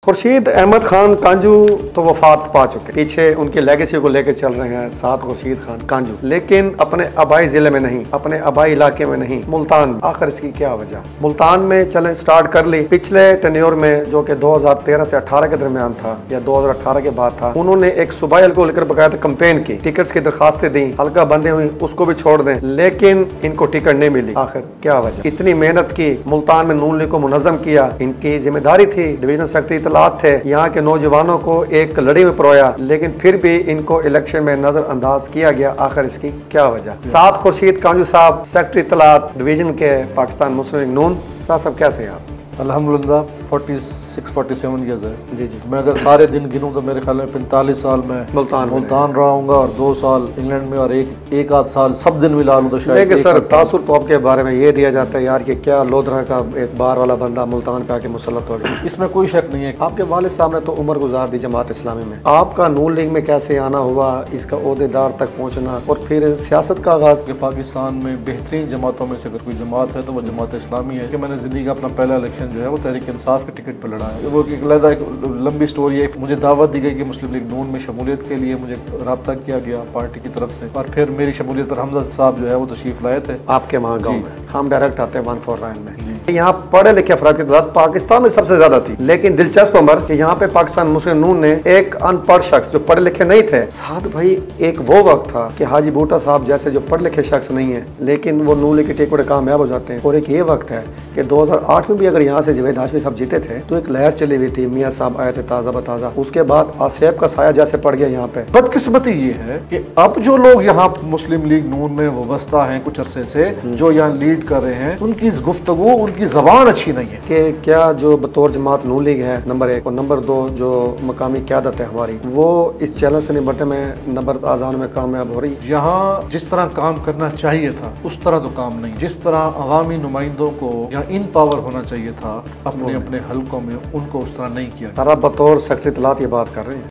खुर्शीद अहमद खान कांजू तो वफात पा चुके, पीछे उनकी लेगेसी को लेकर चल रहे हैं साथ खुर्शीद खान कांजू, लेकिन अपने आबाई जिले में नहीं, अपने आबाई इलाके में नहीं, मुल्तान। आखिर इसकी क्या वजह? मुल्तान में चले स्टार्ट कर ली। पिछले टेन्योर में जो कि 2013 से 18 के दरमियान था या 2018 के बाद था, उन्होंने एक सूबाई हल्के को लेकर बकायदा कंपेन की, टिकट्स की दरखास्तें दी, हल्का बंदे हुई उसको भी छोड़ दें, लेकिन इनको टिकट नहीं मिली। आखिर क्या वजह? इतनी मेहनत की, मुल्तान में नून लीग को मुनज़्ज़म किया, इनकी जिम्मेदारी थी, डिवीजनल सेक्रेटरी इत्तलात थे, यहाँ के नौजवानों को एक लड़ी में परोया, लेकिन फिर भी इनको इलेक्शन में नजरअंदाज किया गया। आखिर इसकी क्या वजह? साथ खुर्शीद कांजू साहब, सेक्रेटरी इत्तलात डिवीजन के, पाकिस्तान मुस्लिम लीग नून। साहब कैसे हैं आप? अल्हम्दुलिल्लाह 46-47 ईयर्स है जी। मैं अगर सारे दिन गिनूँ तो मेरे ख्याल में 45 साल में मुल्तान रहा हूँगा और 2 साल इंग्लैंड में और एक आध साल सब दिन मिला लूँ तो शायद। लेकिन सर तासुर तो आपके बारे में ये दिया जाता है यार कि क्या लोधरा का एक बार वाला बंदा मुल्तान पे आके मुसल्लत हो गया। इसमें कोई शक नहीं है। आपके वालिद साहब ने तो उम्र गुजार दी जमात इस्लामी में, आपका नून लीग में कैसे आना हुआ, इसका ओहदेदार तक पहुँचना और फिर सियासत का आगाज? पाकिस्तान में बेहतरीन जमातों में से अगर कोई जमात है तो वो जमात इस्लामी है कि मैंने ज़िंदगी का अपना पहला इलेक्शन जो है वो तहरीक इंसाफ के टिकट पर लड़ा है। वो एक अलग एक लंबी स्टोरी है। मुझे दावत दी गई कि मुस्लिम लीग नून में शमूलियत के लिए मुझे रब्ता किया गया पार्टी की तरफ से, और फिर मेरी शमूलियत पर हमजा साहब जो है वो तशरीफ लाए थे आपके वहाँ गाँव में। हम डायरेक्ट आते हैं 149 में। यहाँ पढ़े लिखे अफराद की तादाद पाकिस्तान में सबसे ज्यादा थी, लेकिन दिलचस्प अमर कि यहाँ पे पाकिस्तान मुस्लिम नून ने एक अनपढ़ शख्स जो पढ़े लिखे नहीं थे, साथ भाई एक वो वक्त था कि हाजी बूटा साहब जैसे जो पढ़े लिखे शख्स नहीं है लेकिन वो नून लीग के टिकट कामयाब हो जाते हैं, और एक ये वक्त है कि 2008 में भी अगर यहाँ से जवेद हाशमी साहब जीते थे तो एक लहर चली हुई थी, मियाँ साहब आए थे ताज़ा बताज़ा, उसके बाद आसेब का साया जैसे पड़ गया यहाँ पे। बदकिस्मती ये है कि अब जो लोग यहाँ मुस्लिम लीग नून में वाबस्ता हैं कुछ अरसे से, जो यहाँ लीड कर रहे हैं, उनकी गुफ्तगू, उनकी जबान अच्छी नहीं है कि क्या जो बतौर जमात नून लीग है नंबर 1 और नंबर 2 जो मकामी क़यादत है हमारी, वो इस चैलेंज से निपटने में नंबर आजान में कामयाब हो रही है। यहाँ जिस तरह काम करना चाहिए था उस तरह तो काम नहीं, जिस तरह अवामी नुमाइंदों को यहाँ इन पावर होना चाहिए था अपने अपने हल्कों में, उनको उस तरह नहीं किया। सारा बतौर सेक्रेटरी इत्तलात ये बात कर रहे हैं।